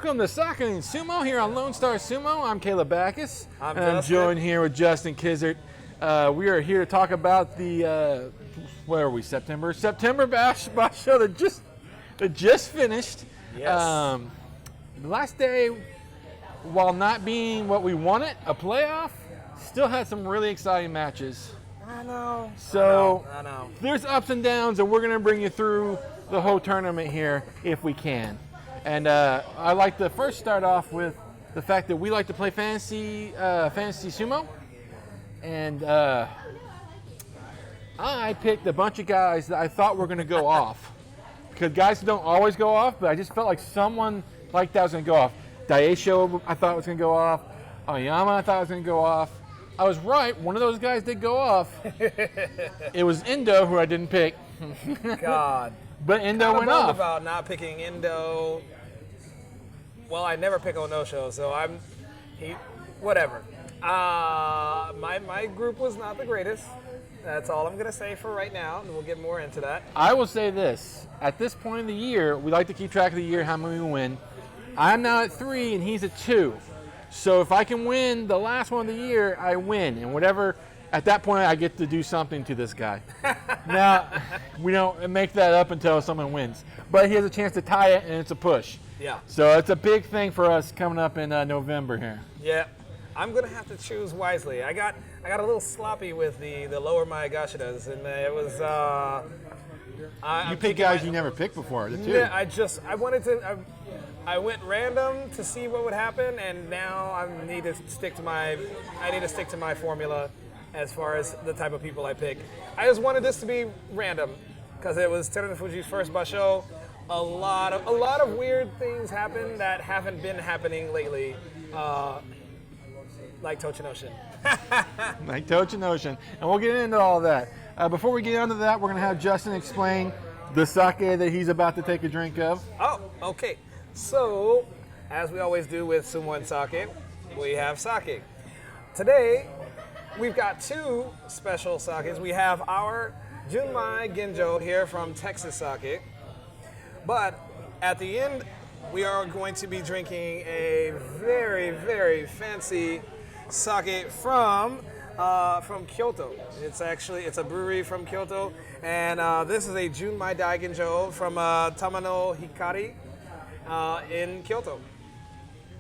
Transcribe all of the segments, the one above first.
Welcome to Soccer and Sumo here on Lone Star Sumo. I'm Caleb Backus. I'm joined here with Justin Kizert. We are here to talk about the, where are we, September Basho that just finished. Yes. The last day, while not being what we wanted, a playoff, still had some really exciting matches. I know. So I know. There's ups and downs, and we're going to bring you through the whole tournament here if we can. And I'd like to first start off with the fact that we like to play fantasy sumo. And I picked a bunch of guys that I thought were going to go off. Because guys don't always go off, but I just felt like someone like that was going to go off. Daisho, I thought was going to go off. Aoyama, I thought was going to go off. I was right. One of those guys did go off. It was Indo, who I didn't pick. God. But Indo went off. About not picking Indo. Well, I never pick Onosho, so whatever. My group was not the greatest. That's all I'm going to say for right now, and we'll get more into that. I will say this. At this point in the year, we like to keep track of the year, how many we win. I'm now at 3, and he's at 2. So if I can win the last one of the year, I win. And whatever, at that point, I get to do something to this guy. Now, we don't make that up until someone wins. But he has a chance to tie it, and it's a push. Yeah. So it's a big thing for us coming up in November here. Yeah. I'm going to have to choose wisely. I got a little sloppy with the lower Mayagashidas, and it was... you pick guys you never picked before, too. Yeah, I went random to see what would happen, and now I need to stick to my formula as far as the type of people I pick. I just wanted this to be random because it was Terunofuji's first Basho. A lot of weird things happened that haven't been happening lately, like Tochinoshin. Like Tochinoshin, and we'll get into all that. Before we get into that, we're going to have Justin explain the sake that he's about to take a drink of. Oh, okay. So, as we always do with sumo and sake, we have sake. Today, we've got 2 special sakes. We have our Junmai Genjo here from Texas Sake. But at the end, we are going to be drinking a very, very fancy sake from Kyoto. It's a brewery from Kyoto, and this is a Junmai Daigenjo from Tamano Hikari in Kyoto.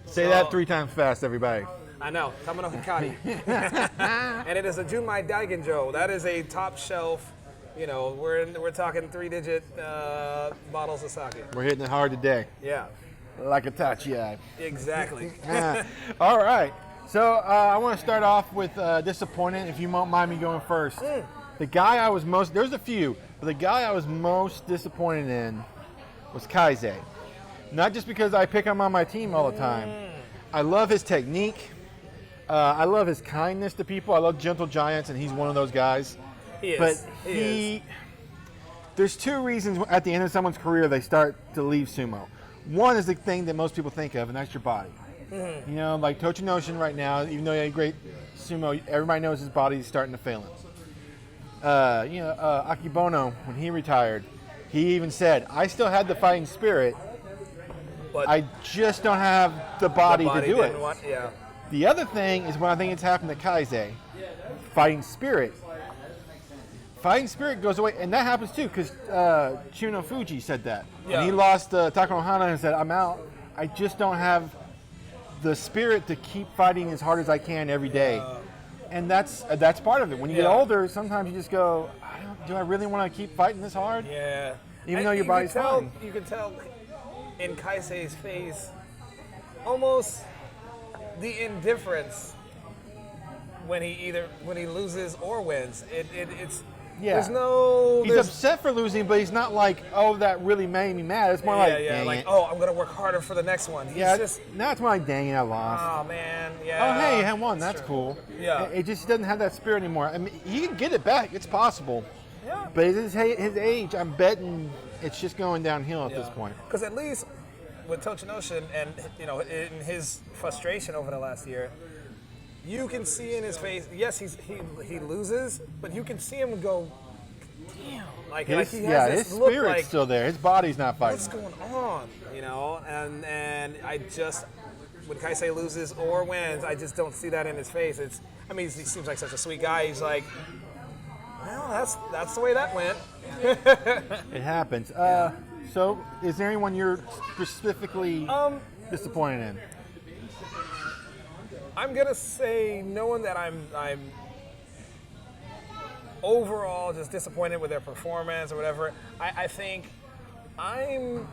Say that 3 times fast, everybody. I know, Tamano Hikari. And it is a Junmai Daigenjo. That is a top shelf. You know, we're talking 3-digit bottles of sake. We're hitting it hard today. Yeah. Like a touchy eye. Exactly. All right. So I want to start off with disappointed, if you won't mind me going first. The guy I was there's a few, but the guy I was most disappointed in was Kaise. Not just because I pick him on my team all the time. I love his technique. I love his kindness to people. I love gentle giants, and he's one of those guys. He is. But there's 2 reasons at the end of someone's career they start to leave sumo. One is the thing that most people think of, and that's your body. You know, like Tochinoshin right now, even though he had great sumo, everybody knows his body is starting to fail him. Akibono, when he retired, he even said, I still had the fighting spirit, but I just don't have the body to do it. The other thing is when I think it's happened to Kaise, fighting spirit. Fighting spirit goes away, and that happens too, because Chuno Fuji said that. Yeah. And he lost Takano Hana and said, I'm out. I just don't have the spirit to keep fighting as hard as I can every day. And that's part of it. When you get older, sometimes you just go, do I really want to keep fighting this hard? Yeah. Even though your body's fine. You can tell in Kaise's face almost the indifference when he loses or wins. It's there's no. He's upset for losing, but he's not like, oh, that really made me mad. It's more dang it. Oh, I'm gonna work harder for the next one. Now it's more like, dang it, I lost. Oh man, yeah. Oh hey, you had won. That's cool. Yeah. It just doesn't have that spirit anymore. I mean, he can get it back. It's possible. Yeah. But at his age, I'm betting it's just going downhill at this point. Because at least with Tochinoshin and in his frustration over the last year, you can see in his face. Yes, he loses, but you can see him go, damn, like His, he has yeah, this his look spirit's like, still there. His body's not fighting. what's going on, you know? And I just, when Kaisei loses or wins, I just don't see that in his face. I mean, he seems like such a sweet guy. He's like, well, that's the way that went. It happens. So, is there anyone you're specifically disappointed in? I'm gonna say no one that I'm overall just disappointed with their performance or whatever. I think I'm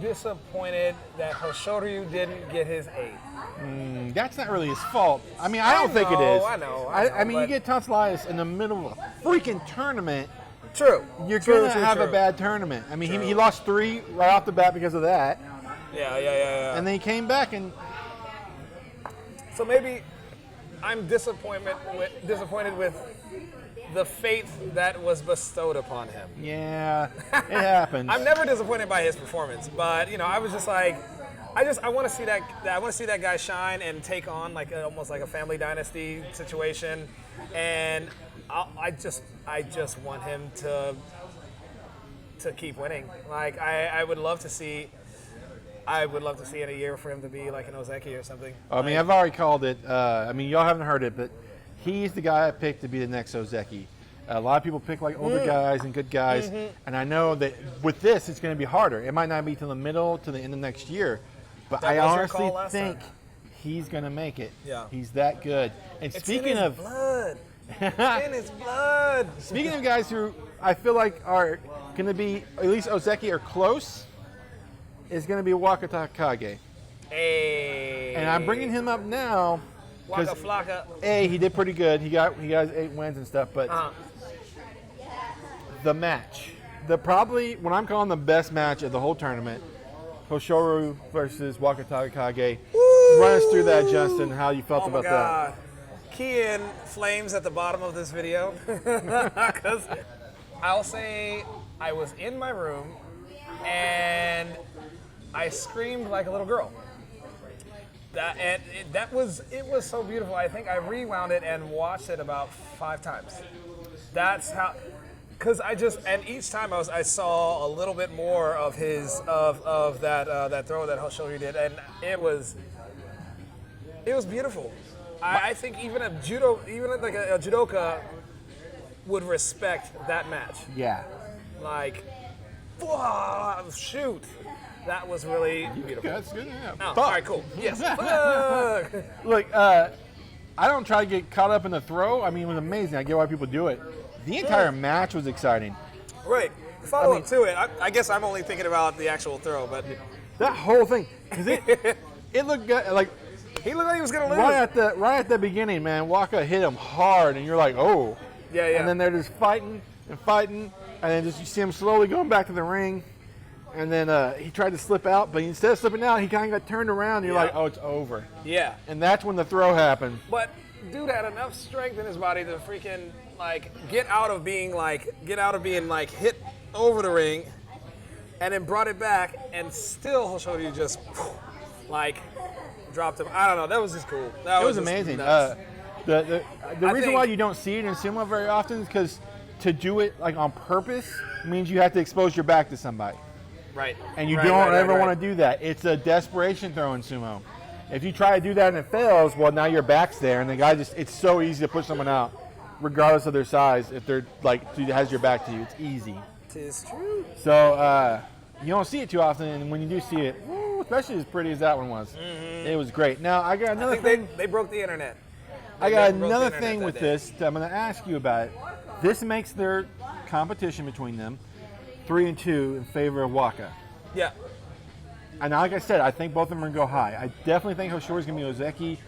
disappointed that Hoshoru didn't get his 8. That's not really his fault. I mean, I don't think it is. I know. I mean, you get Tonsillitis in the middle of a freaking tournament. True. You're going to have a bad tournament. I mean, he lost 3 right off the bat because of that. Yeah. And then he came back and... So maybe I'm disappointed with the faith that was bestowed upon him. Yeah, it happens. I'm never disappointed by his performance, but I was just like, I want to see that. I want to see that guy shine and take on like almost like a family dynasty situation, and I just want him to keep winning. Like I would love to see. I would love to see in a year for him to be like an Ozeki or something. I mean, I've already called it. I mean, y'all haven't heard it, but he's the guy I picked to be the next Ozeki. A lot of people pick like older guys and good guys, and I know that with this, it's going to be harder. It might not be till the middle to the end of next year, but I honestly think he's going to make it. Yeah, he's that good. And it's speaking in his of blood, it's in his blood. Speaking of guys who I feel like are going to be at least Ozeki or close, is going to be Waka Takage. Hey. And I'm bringing him up now because Flocka. he did pretty good. He got 8 wins and stuff, but the match, probably when I'm calling the best match of the whole tournament, Hoshoru versus Waka Takage. Run us through that, Justin. How you felt about that? Key in flames at the bottom of this video, because I'll say I was in my room and I screamed like a little girl. It was so beautiful. I think I rewound it and watched it about 5 times. That's how, because and each time I saw a little bit more of that throw that Hoshoru did, and it was beautiful. I think even like a judoka would respect that match. Yeah. Like, whoa, shoot. That was really beautiful. That's good. Yeah. Oh, all right, cool. Yes. Look, I don't try to get caught up in the throw. I mean, it was amazing. I get why people do it. The entire match was exciting. Right. Follow up to it. I guess I'm only thinking about the actual throw, but that whole thing, because it looked good. Like he looked like he was gonna lose. Right at the beginning, man. Waka hit him hard, and you're like, oh. Yeah. And then they're just fighting, and then you see him slowly going back to the ring. And then he tried to slip out, but instead of slipping out, he kind of got turned around. And you're like, oh, it's over. Yeah. And that's when the throw happened. But dude had enough strength in his body to freaking get out of being hit over the ring, and then brought it back, and still Hoshoru just dropped him. I don't know. That was just cool. It was amazing. The reason why you don't see it in sumo very often is because to do it on purpose means you have to expose your back to somebody. Right. And you don't ever want to do that. It's a desperation throw in sumo. If you try to do that and it fails, well, now your back's there, and the guy it's so easy to push someone out, regardless of their size. If they're has your back to you, it's easy. Tis true. So you don't see it too often, and when you do see it, especially as pretty as that one was, it was great. Now I got another thing. They broke the internet. I got another thing with this that I'm going to ask you about. This makes their competition between them 3-2 in favor of Waka. Yeah. And like I said, I think both of them are going to go high. I definitely think Hoshoru's going to be Ozeki.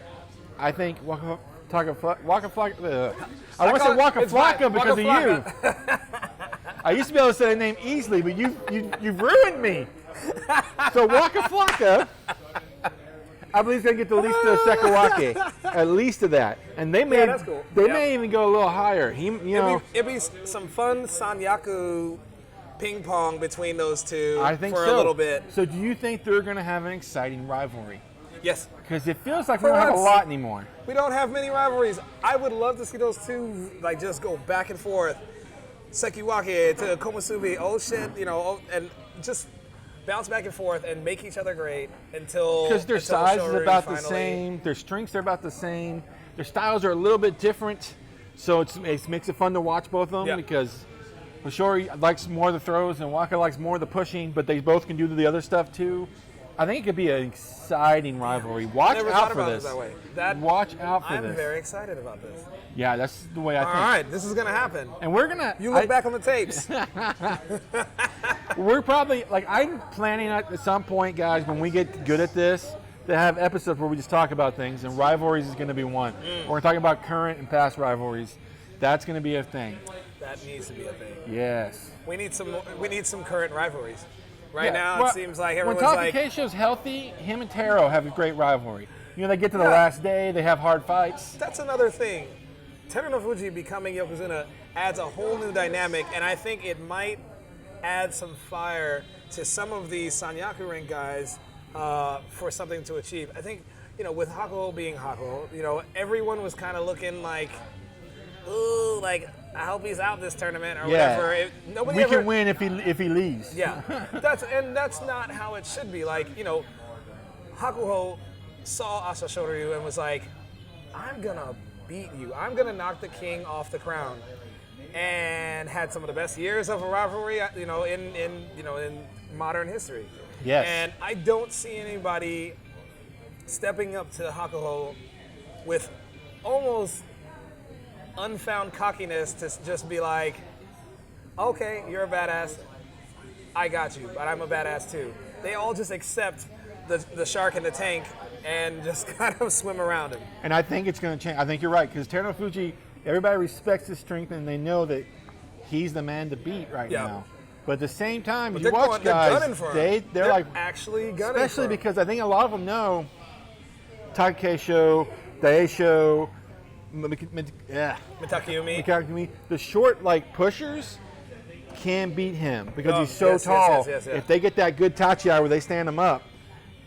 I think Waka Flocka. I want to say Waka Flocka because of you. I used to be able to say the name easily, but you've ruined me. So Waka Flocka, I believe he's going to get the least of Sekawake, at least of that. And they may that's cool. They may even go a little higher. It'd be some fun Sanyaku ping pong between those two I think for so. a little bit. So do you think they're going to have an exciting rivalry? Yes. Because it feels like we don't have a lot anymore. We don't have many rivalries. I would love to see those two just go back and forth. Sekiwake to Komusubi, oh shit, and just bounce back and forth and make each other great until because their size is Hoshoru about finally, the same, their strengths are about the same, their styles are a little bit different, so it makes it fun to watch both of them because Hoshoru likes more of the throws and Waka likes more of the pushing, but they both can do the other stuff too. I think it could be an exciting rivalry. Watch out for this. Watch out for this. I'm very excited about this. Yeah, that's the way I think. All right, this is going to happen. And we're going to... You look back on the tapes. We're probably... I'm planning at some point, guys, when we get good at this, to have episodes where we just talk about things, and rivalries is going to be one. We're going to talk about current and past rivalries. That's going to be a thing. That needs to be a thing. Yes. We need some current rivalries. Right now, it seems like everyone's when Takakeisho's healthy, him and Taro have a great rivalry. They get to the last day, they have hard fights. That's another thing. Terunofuji becoming Yokozuna adds a whole new dynamic, and I think it might add some fire to some of the Sanyaku-ran guys for something to achieve. I think, with Hakuho being Hakuho, everyone was kind of looking like, ooh, like, I hope he's out this tournament or whatever. We can win if he leaves. Yeah, that's not how it should be. Like, Hakuho saw Hoshoru and was like, I'm gonna beat you. I'm gonna knock the king off the crown, and had some of the best years of a rivalry, in modern history. Yes. And I don't see anybody stepping up to Hakuho with almost unfound cockiness to just be like, okay, you're a badass, I got you, but I'm a badass too. They all just accept the shark in the tank and just kind of swim around him. And I think it's going to change. I think you're right, because Terunofuji, everybody respects his strength and they know that he's the man to beat right now. But at the same time, you watch guys, they're like actually gunning, especially because I think a lot of them know Takakeisho, Daisho, Mitakumi. The short pushers can beat him because he's so tall. Yes. If they get that good tachi where they stand him up,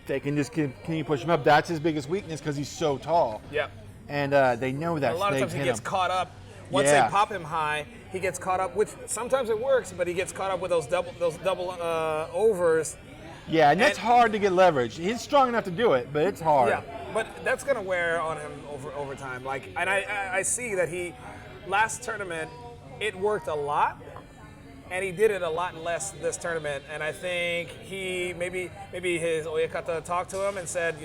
they can just continue push him up. That's his biggest weakness because he's so tall. Yep. And they know that. A lot of times he gets caught up. Once they pop him high, he gets caught up. Which sometimes it works, but he gets caught up with those double overs. Yeah, and that's hard to get leverage. He's strong enough to do it, but it's hard. Yeah, but that's going to wear on him over time. And I see that last tournament, it worked a lot, and he did it a lot less this tournament. And I think maybe his Oyakata talked to him and said,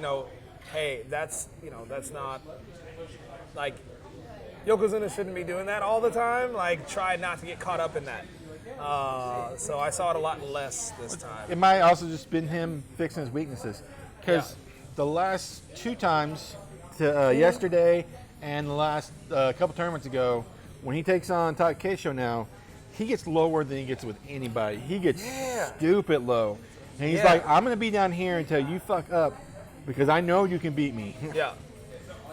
hey, that's not, Yokozuna shouldn't be doing that all the time. Try not to get caught up in that. So I saw it a lot less this time. It might also just been him fixing his weaknesses. Because the last two times, yesterday and the last couple tournaments ago, when he takes on Takakeisho now, he gets lower than he gets with anybody. He gets stupid low. And he's like, I'm going to be down here until you fuck up because I know you can beat me. Yeah.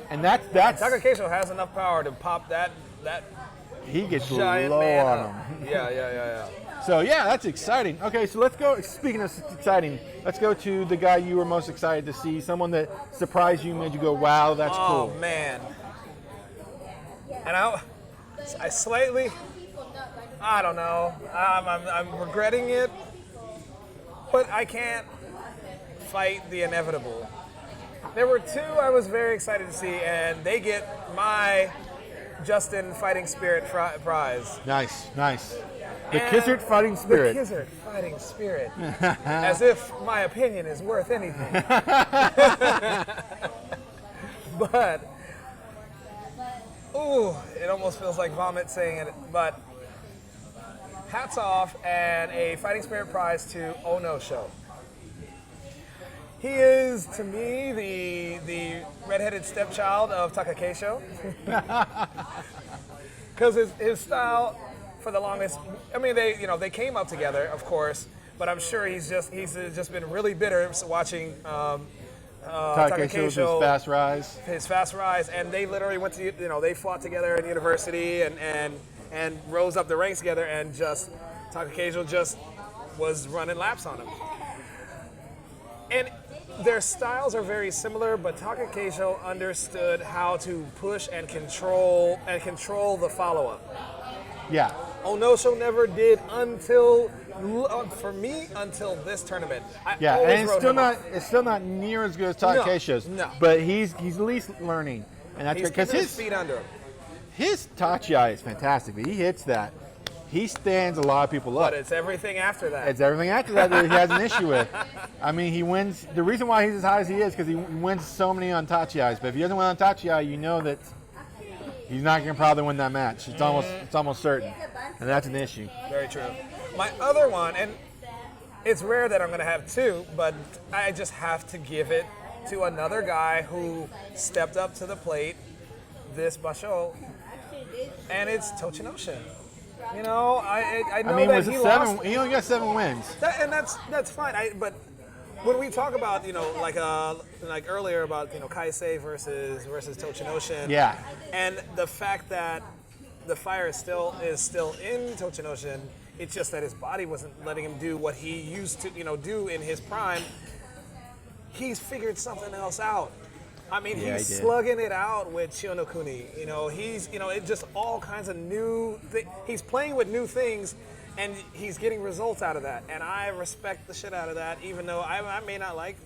And that's Takakeisho has enough power to pop that he gets giant low man on up. him. Yeah. So that's exciting. Okay, so let's go. Speaking of exciting, let's go to the guy you were most excited to see. Someone that surprised you, made you go, "Wow, that's cool." Oh man! And I slightly, I don't know. I'm regretting it, but I can't fight the inevitable. There were two I was very excited to see, and they get my Justin Fighting Spirit prize. Nice. The Kizzard Fighting Spirit. The Kizzard Fighting Spirit. As if my opinion is worth anything. But, it almost feels like vomit saying it. But, hats off and a Fighting Spirit prize to Ono Sho. He is, to me, the redheaded stepchild of Takakeisho. Because his style, for the longest, they came up together, of course, but I'm sure he's just been really bitter watching Takakeisho's his fast rise, and they literally went to, they fought together in university and rose up the ranks together, and just Takakeisho just was running laps on him. And their styles are very similar, but Takakeisho understood how to push and control the follow-up. Yeah. Onosho never did until this tournament. Yeah, and it's still not near as good as Takeshi's. No. But he's at least learning, and that's because his feet under him. His tachi is fantastic. He hits that. He stands a lot of people up. But it's everything after that. It's everything after that he has an issue with. I mean, he wins. The reason why he's as high as he is because he wins so many on tachi. But if he doesn't win on tachi, you know that he's not going to probably win that match. It's almost certain, and that's an issue. Very true. My other one, and it's rare that I'm going to have two, but I just have to give it to another guy who stepped up to the plate this Basho, and it's Tochinoshin. You know, I know that he lost. He only got 7 wins. And that's fine. But when we talk about, like earlier about, Kaisei versus Tochinoshin. Yeah. And the fact that the fire is still in Tochinoshin, it's just that his body wasn't letting him do what he used to, do in his prime. He's figured something else out. I mean, he's slugging it out with Shionokuni. He's, it's just all kinds of new he's playing with new things, and he's getting results out of that. And I respect the shit out of that, even though I may not like,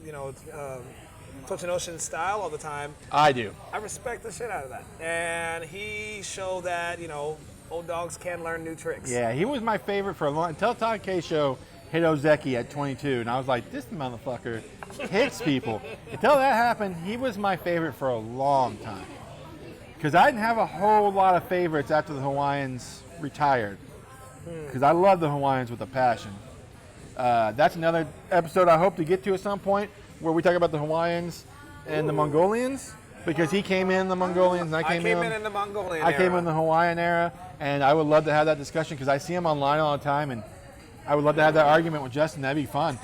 Tochinoshin's style all the time. I do. I respect the shit out of that. And he showed that, old dogs can learn new tricks. Yeah, he was my favorite for a long until Takesho hit Ozeki at 22, and I was like, this motherfucker hits people. Until that happened, he was my favorite for a long time. Because I didn't have a whole lot of favorites after the Hawaiians retired. Because I love the Hawaiians with a passion. That's another episode I hope to get to at some point, where we talk about the Hawaiians and the Mongolians. Because he came in the Mongolians, and I came in the Mongolian era. I came in the Hawaiian era, and I would love to have that discussion because I see him online all the time, and I would love to have that argument with Justin. That'd be fun.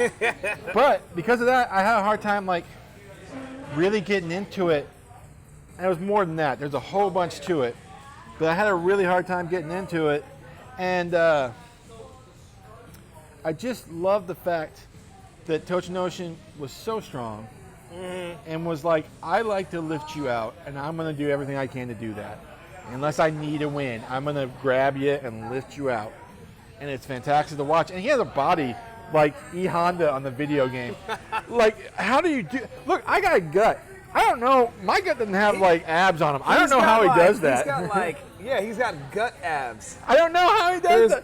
But because of that, I had a hard time really getting into it. And it was more than that. There's a whole bunch to it. But I had a really hard time getting into it. And I just love the fact that Tochinoshin was so strong and was like, I like to lift you out, and I'm going to do everything I can to do that. Unless I need a win, I'm going to grab you and lift you out. And it's fantastic to watch. And he has a body like E Honda on the video game. How do you do? Look, I got a gut. I don't know. My gut doesn't have abs on him. I don't know how he does that. He's got gut abs. I don't know how he does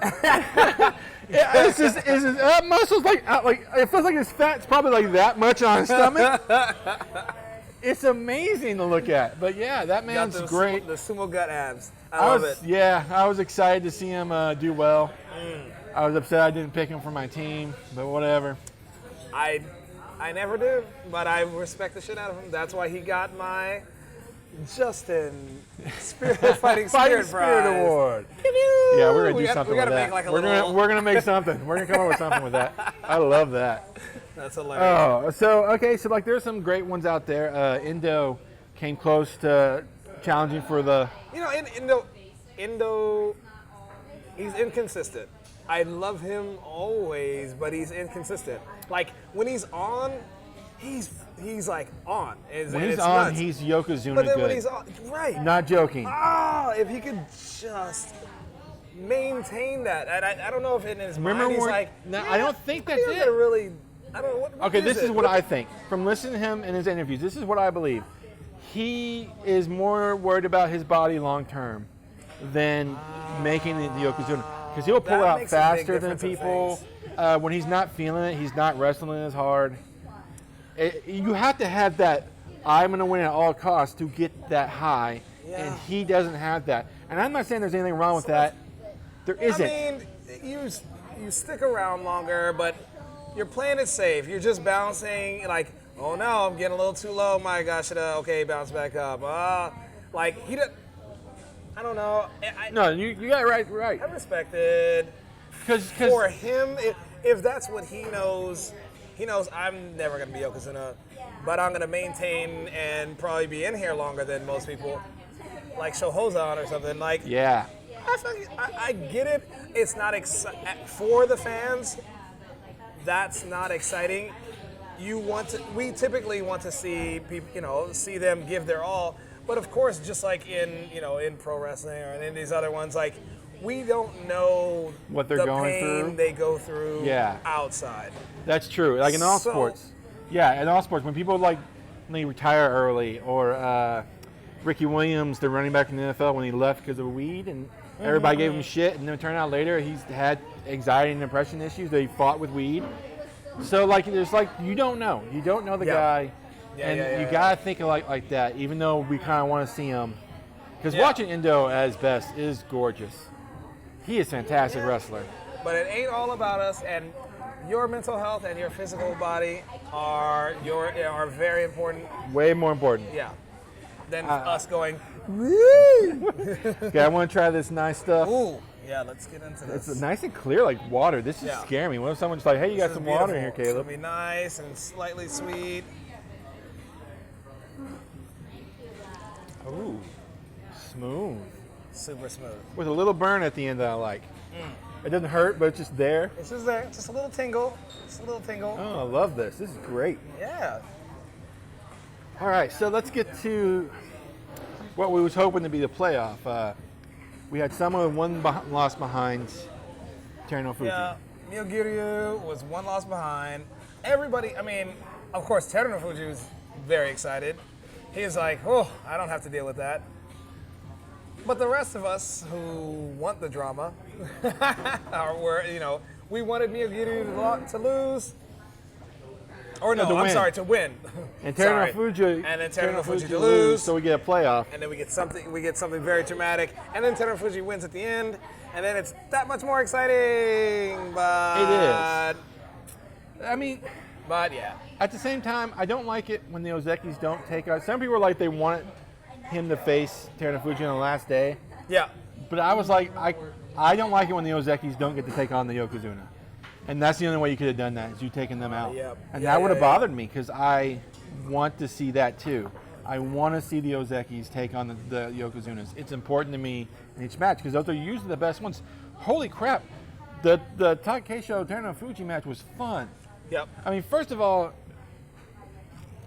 that. It's just his ab muscles it feels like his fat's probably that much on his stomach. It's amazing to look at. But yeah, that man's great. The sumo gut abs. I love it. Yeah, I was excited to see him do well. I was upset I didn't pick him for my team, but whatever. I never do, but I respect the shit out of him. That's why he got my Justin Fighting Spirit Prize. Award. Yeah, we're gonna do something with that. We're gonna make something. We're gonna come up with something with that. I love that. That's hilarious. So there's some great ones out there. Indo came close to challenging for the. Indo, he's inconsistent. I love him always, but he's inconsistent. When he's on, he's on. When he's on, nuts. He's Yokozuna but then good. When he's on, right? Not joking. If he could just maintain that, and I don't know if in his mind he's I don't think that's it. Really, I don't know what. Okay, this is what I think. From listening to him in his interviews, this is what I believe. He is more worried about his body long term than making the Yokozuna. Because he'll pull out faster than people. When he's not feeling it, he's not wrestling as hard. You have to have that, I'm going to win at all costs to get that high. Yeah. And he doesn't have that. And I'm not saying there's anything wrong with that. There isn't. I mean, you stick around longer, but you're playing it safe. You're just bouncing oh no, I'm getting a little too low. My gosh, okay, bounce back up. He doesn't. I don't know. No, you got it right. I respect it. Because for him, if that's what he knows I'm never going to be Yokozuna, but I'm going to maintain and probably be in here longer than most people, like Shohozan or something. Yeah. I get it. It's not for the fans. That's not exciting. We typically want to see people, see them give their all. But of course, just like in pro wrestling or in these other ones, we don't know What they're the going pain through. they go through Yeah. outside. That's true. Like in all So- sports. Yeah, in all sports, when people like they retire early, or Ricky Williams, the running back in the NFL, when he left because of weed, and everybody gave him shit, and then it turned out later he's had anxiety and depression issues that he fought with weed. So like, there's like you don't know the Yeah. guy, Yeah, and yeah, you yeah. gotta think of like that, even though we kind of want to see him, because Yeah. watching Endo as best is gorgeous. He is a fantastic wrestler. But it ain't all about us, and your mental health and your physical body are very important. Way more important. Yeah. Than us going. Okay, I want to try this nice stuff. Ooh. Yeah. Let's get into this. It's nice and clear like water. This is Yeah. scaring me. What if someone's like, hey, you got This is some water in here, beautiful. Caleb? It's gonna be nice and slightly sweet. Ooh, smooth. Super smooth. With a little burn at the end that I like. It doesn't hurt, but it's just there. It's just there. Just a little tingle. Just a little tingle. Oh, I love this. This is great. Yeah. All right, so let's get to what we was hoping to be the playoff. We had someone with one loss behind Terno Fuji. Yeah. Myogiryu was one loss behind. Everybody, I mean, of course, Teruno Fuji was very excited. He's like, oh, I don't have to deal with that. But the rest of us who want the drama, or were, we wanted Myogiryu to lose. Or no, to I'm win. sorry, to win. And Sorry. Teruno Fuji, And then Teruno Fuji to lose. lose, so we get a playoff. And then we get something very dramatic. And then Teruno Fuji wins at the end. And then it's that much more exciting. But I mean, But yeah. at the same time, I don't like it when the Ozekis don't take us. Some people are like they wanted him to face Teruno Fuji on the last day. Yeah. But I was like, I don't like it when the Ozekis don't get to take on the Yokozuna. And that's the only way you could have done that, is you taking them out. Yep. And Yeah, that would have yeah, bothered me, because I want to see that too. I want to see the Ozekis take on the Yokozunas. It's important to me in each match, because those are usually the best ones. Holy crap, the Takesho Teruno Fuji match was fun. Yep. I mean, first of all,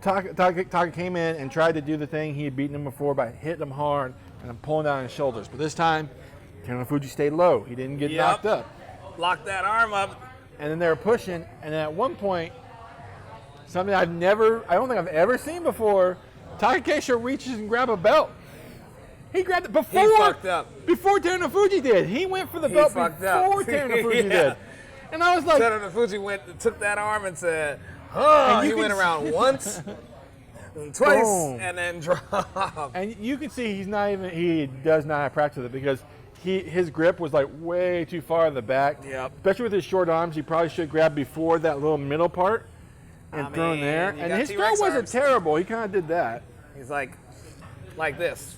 Taka came in and tried to do the thing he had beaten him before by hitting him hard and then pulling down his shoulders. But this time, Teruno Fuji stayed low. He didn't get Yep. knocked up. Lock that arm up. And then they were pushing, and at one point, something I don't think I've ever seen before, Takesho reaches and grabs a belt. He grabbed it before. He fucked up. Before Teruno Fuji did. He went for the He belt fucked before up. Teruno Fuji Yeah. did. And I was like, Teruno Fuji took that arm and said, oh, And you he went can around once, and twice, Boom. and then dropped. and you can see he does not have practice with it, because his grip was like way too far in the back. Yep. Especially with his short arms, he probably should grab before that little middle part and throw in there. you And got his throw T-Rex wasn't arms. terrible. He kind of did that. He's like this.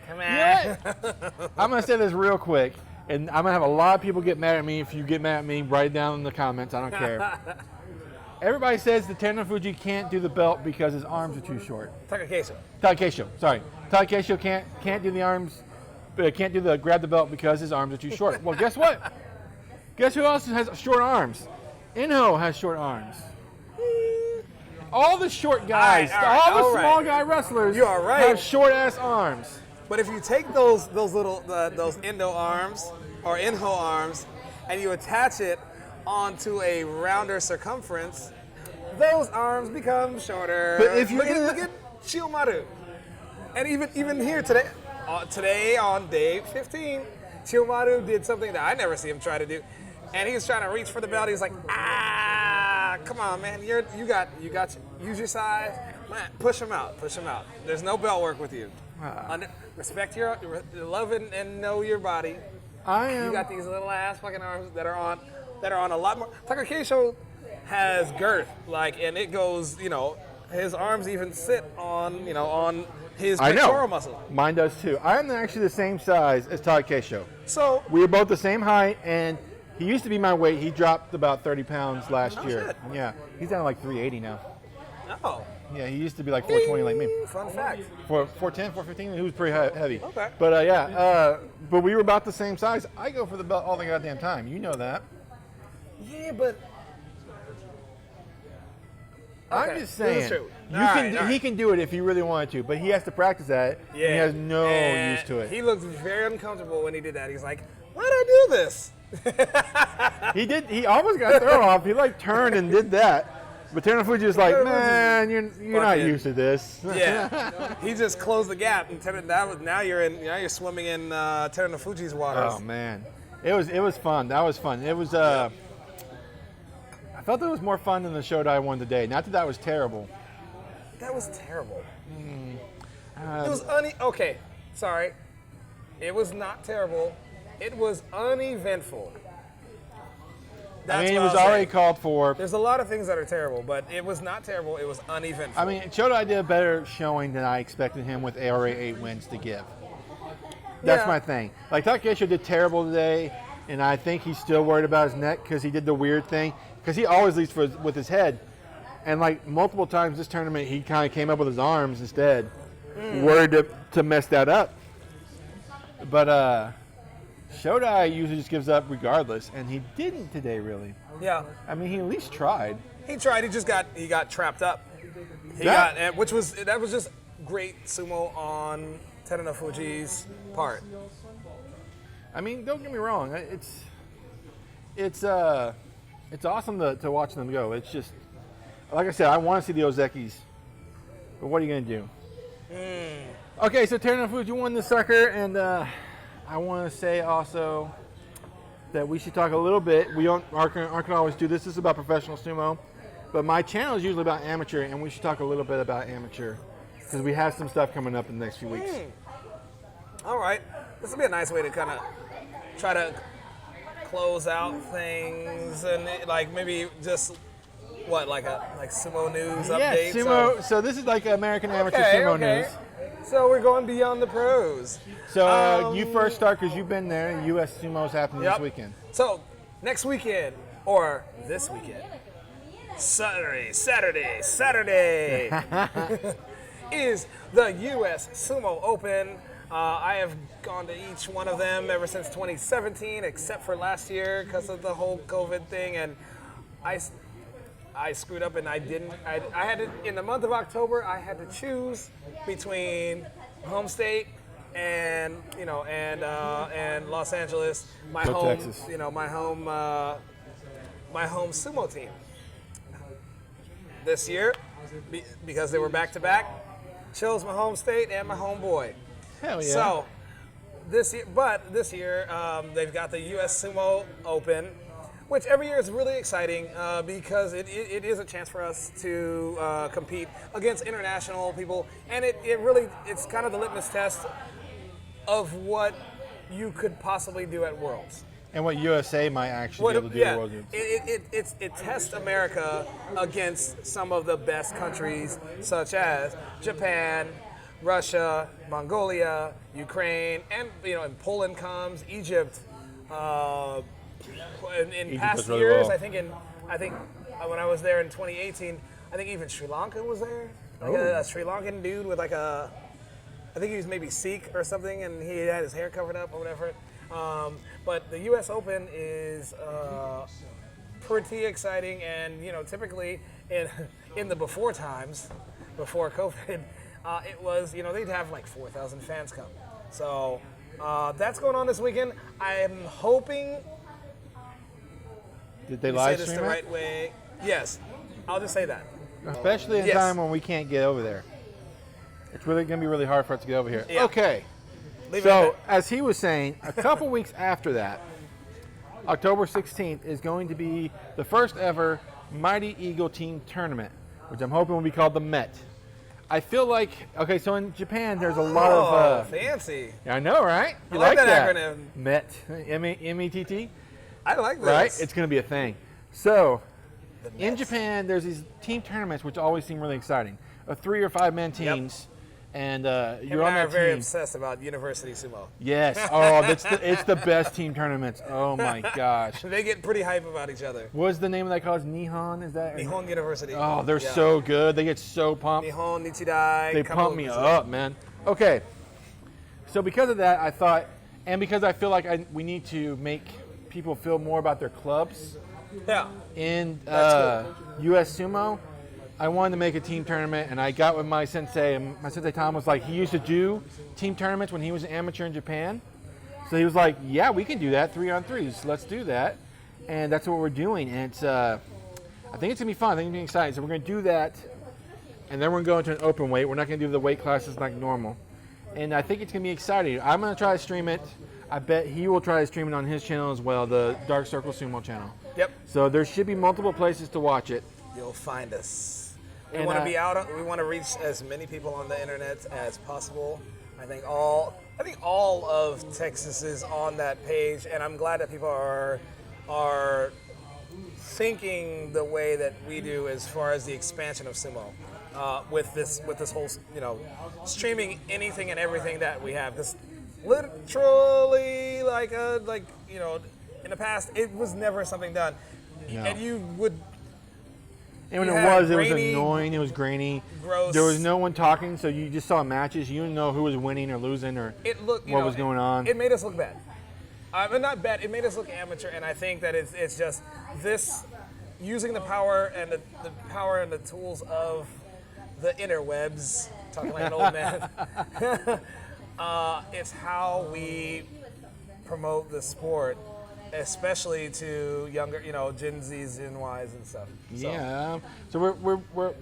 Come on. You know what? I'm going to say this real quick, and I'm going to have a lot of people get mad at me. If you get mad at me, write it down in the comments. I don't care. Everybody says that Teruno Fuji can't do the belt because his arms are too short. Takesho. Takesho can't do the arms, can't do the grab the belt because his arms are too short. Well, guess what? Guess who else has short arms? Inho has short arms. All the short guys, all the small guy wrestlers You are right. have short ass arms. But if you take those little those endo arms or inho arms and you attach it onto a rounder circumference, those arms become shorter. But if you look at Chiyomaru, and even here today on day 15, Chiyomaru did something that I never see him try to do, and he was trying to reach for the belt. He was like, come on, man, use your size, man, push him out. There's no belt work with you. Respect your love and know your body. You got these little ass fucking arms that are on a lot more. Takesho has girth, and it goes, his arms even sit on, on his pectoral muscle. Mine does too. I'm actually the same size as Takesho. So We are both the same height, and he used to be my weight. He dropped about 30 pounds last year. shit. Yeah, he's down to like 380 now. oh, Yeah, he used to be like 420 like me. fun fact. 410, 415, he was pretty heavy. Okay. But but we were about the same size. I go for the belt all the goddamn time. You know that. Yeah, but I'm Okay, just this is saying. true. You All can. right, all He right. can do it if he really wanted to, but he has to practice that. And he has no And use to it. He looked very uncomfortable when he did that. He's like, why did I do this? He did. He almost got thrown off. He like turned and did that. But Terunofuji was like, man, you're not Fucking- used to this. Yeah, he just closed the gap, and now you're swimming in Terunofuji's waters. Oh man, it was fun. That was fun. It was. I felt it was more fun than the show that I won today. Not that was terrible. That was terrible. Uh, It was okay. Sorry, it was not terrible. It was uneventful. I mean, it what was I'll say. already called for. There's a lot of things that are terrible, but it was not terrible. It was uneventful. I mean, Chodai did a better showing than I expected him with already 8 wins to give. That's Yeah. my thing. Like, Takesho did terrible today, and I think he's still worried about his neck because he did the weird thing. Because he always leads with his head. And, like, multiple times this tournament, he kind of came up with his arms instead. Worried to mess that up. But Shodai usually just gives up regardless, and he didn't today, really. yeah, I mean, he at least tried. he tried. He got trapped up. That- Which was just great sumo on Terunofuji's part. I mean, don't get me wrong. It's awesome to watch them go. It's just, like I said, I want to see the Ozekis. But what are you going to do? Okay, so Terunofuji won the sucker, and I want to say also that we should talk a little bit. We aren't going to always do this. This is about professional sumo. But my channel is usually about amateur, and we should talk a little bit about amateur. Because we have some stuff coming up in the next few weeks. All right, this will be a nice way to kind of try to close out things and like maybe just like sumo news Yeah, update. sumo. So this is like American amateur sumo news. So we're going beyond the pros. So you first start because you've been there. U.S. Sumo's happening this Yep. weekend. So next weekend or this weekend, Saturday is the U.S. Sumo Open. I have gone to each one of them ever since 2017, except for last year because of the whole COVID thing, and I screwed up and I didn't. I had to, in the month of October, I had to choose between home state and and Los Angeles, my Go home, Texas. my home sumo team. This year, because they were back to back, chose my home state and my home boy. Hell yeah. So this year they've got the U.S. Sumo Open, which every year is really exciting because it is a chance for us to compete against international people, and it's kind of the litmus test of what you could possibly do at Worlds. And what USA might actually be able to do at World Games. It tests America against some of the best countries, such as Japan, Russia, Mongolia, Ukraine, and and Poland comes, Egypt. In Egypt past does really years, well. I think when I was there in 2018, I think even Sri Lanka was there. Like Oh. a Sri Lankan dude with I think he was maybe Sikh or something, and he had his hair covered up or whatever. But the U.S. Open is pretty exciting, and typically in the before times, before COVID, it was they'd have like 4,000 fans come. So that's going on this weekend. I am hoping. Did they You live say this stream the it? right way. Yes, I'll just say that. Especially in Yes. time when we can't get over there. It's really going to be really hard for us to get over here. Yeah. Okay. Leave it So, at as he was saying, a couple weeks after that, October 16th is going to be the first ever Mighty Eagle Team Tournament, which I'm hoping will be called the Met. I feel like, okay, so in Japan, there's a lot of... fancy. I know, right? You I like that acronym. Met. M-E-T-T? I like this. Right? It's going to be a thing. So, The in Mets. Japan, there's these team tournaments which always seem really exciting. 3 or 5 man teams, and Him you're and on I are that very team. obsessed about University Sumo. Yes. Oh, it's the best team tournaments. Oh my gosh. They get pretty hype about each other. What's the name of that college? Nihon? Is that? Nihon University. Oh, they're Yeah. so good. They get so pumped. Nihon, Nichidai. They couple pump of me them. up, man. Okay. So because of that, I thought, and because I feel like we need to make people feel more about their clubs Yeah. in That's U.S. Sumo, I wanted to make a team tournament, and I got with my sensei, and my sensei Tom was like, he used to do team tournaments when he was an amateur in Japan. So he was like, yeah, we can do that, 3-on-3s. Let's do that. And that's what we're doing. And it's, I think it's going to be fun. I think it's going to be exciting. So we're going to do that, and then we're going to go into an open weight. We're not going to do the weight classes like normal. And I think it's going to be exciting. I'm going to try to stream it. I bet he will try to stream it on his channel as well, the Dark Circle Sumo channel. Yep. So there should be multiple places to watch it. You'll find us. We And, want to be out. We want to reach as many people on the internet as possible. I think all of Texas is on that page, and I'm glad that people are thinking the way that we do as far as the expansion of sumo. With this whole, streaming anything and everything that we have. This literally in the past it was never something done, No. and you would. And when You it had was grainy, annoying, it was grainy. gross. There was no one talking, so you just saw matches. You didn't know who was winning or losing or what was going on. It made us look bad. Not bad. It made us look amateur, and I think that it's just this using the power and the power and the tools of the interwebs. Talking like an old man. It's how we promote the sport, especially to younger, Gen Zs, Gen Ys, and stuff. So. Yeah. So we're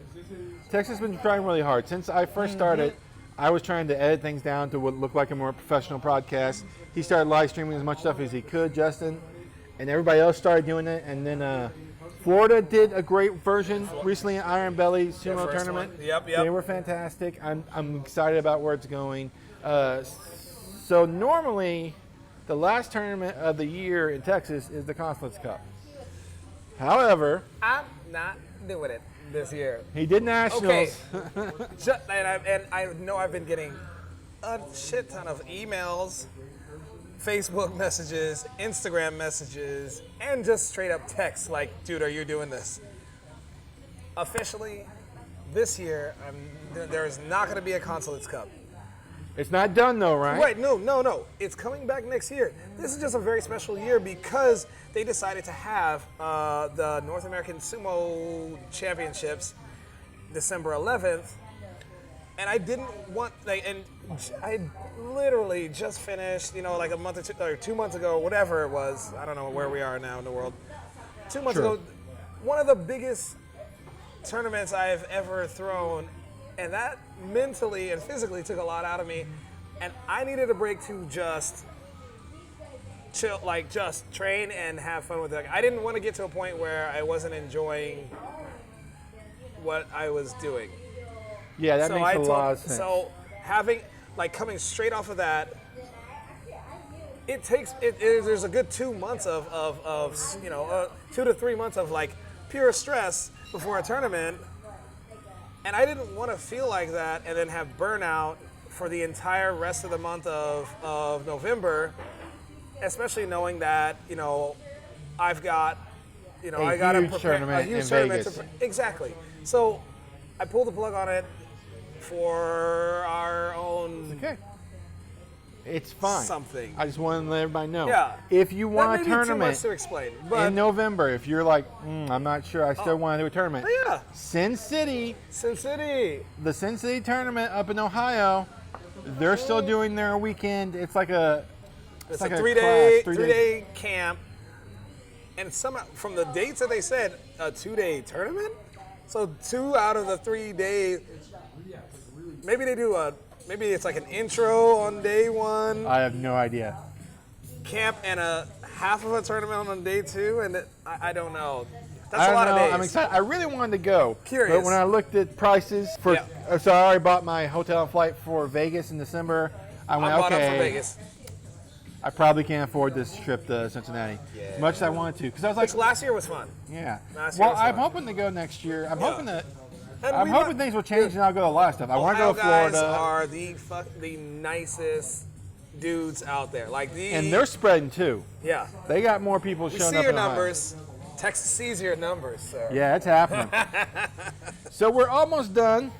Texas has been trying really hard. Since I first started, I was trying to edit things down to what looked like a more professional podcast. He started live streaming as much stuff as he could, Justin, and everybody else started doing it. And then Florida did a great version recently in Iron Belly Sumo Tournament. Yep. They were fantastic. I'm excited about where it's going. So normally, the last tournament of the year in Texas is the Consulate Cup. However, I'm not doing it this year. he did nationals. Okay. And I know I've been getting a shit ton of emails, Facebook messages, Instagram messages, and just straight up texts like, dude, are you doing this? Officially, this year, there is not going to be a Consulate's Cup. It's not done though, right? Right, no. It's coming back next year. This is just a very special year because they decided to have the North American Sumo Championships December 11th. And I didn't want, and I literally just finished, like a month or 2 months ago, whatever it was. I don't know where we are now in the world. 2 months ago, one of the biggest tournaments I've ever thrown. And that mentally and physically took a lot out of me. And I needed a break to just chill, just train and have fun with it. I didn't want to get to a point where I wasn't enjoying what I was doing. Yeah, that makes a lot of sense. So coming straight off of that, there's a good 2 months of 2 to 3 months of pure stress before a tournament. And I didn't want to feel like that and then have burnout for the entire rest of the month of November, especially knowing that, I've got, I got to prepare a huge tournament. Exactly. So I pulled the plug on it for our own. Okay. It's fine. Something. I just want to let everybody know. Yeah. If you want that a may be too tournament much to explain, but in November, if you're like, I'm not sure, I still want to do a tournament. yeah. Sin City, the Sin City tournament up in Ohio, they're still doing their weekend. It's like a a class, 3-day camp, and from the dates that they said, a 2-day tournament. So 2 out of the 3 days. Maybe they do maybe it's like an intro on day 1. I have no idea. Camp and a half of a tournament on day 2, and I don't know. That's a lot of days. I'm excited. I really wanted to go. Curious. But when I looked at prices so I already bought my hotel and flight for Vegas in December. I went, bought okay. up for Vegas. I probably can't afford this trip to Cincinnati as much as I wanted to, because I was like, Which last year was fun. yeah. Last year Well, was I'm fun. hoping to go next year. I'm hoping that. And I'm hoping things will change and I'll go to a lot of stuff. I want to go to Ohio guys Florida. are the nicest dudes out there. And they're spreading too. Yeah. They got more people We showing see up your in Ohio. numbers. Texas sees your numbers, sir. Yeah, it's happening. So we're almost done.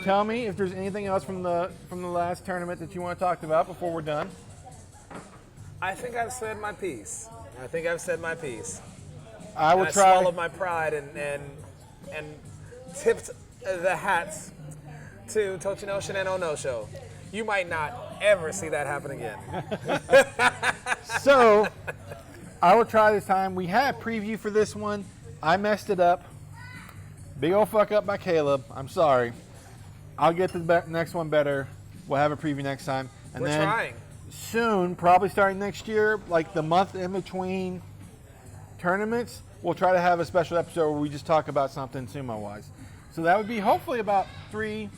Tell me if there's anything else from the last tournament that you want to talk about before we're done. I think I've said my piece. I will I try. swallowed my pride and and tipped the hats to Tochino Shineno no Show. You might not ever see that happen again. So, I will try this time. We had a preview for this one. I messed it up. Big old fuck up by Caleb. I'm sorry. I'll get the next one better. We'll have a preview next time. And We're then trying. soon, probably starting next year, like the month in between tournaments, we'll try to have a special episode where we just talk about something sumo-wise. So that would be hopefully about three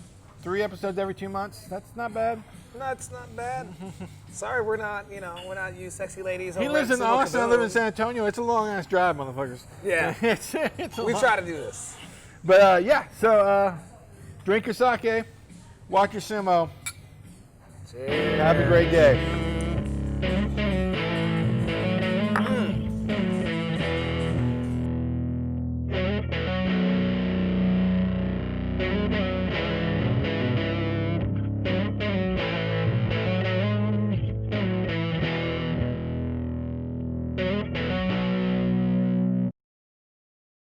episodes every 2 months. That's not bad. That's not bad. Sorry, we're not you sexy ladies. He over lives at in Sumo Austin, I live in Tournaments. San Antonio. It's a long-ass drive, motherfuckers. Yeah. it's We long. try to do this. But yeah, so drink your sake, watch your sumo. Cheers. Have a great day. Mm.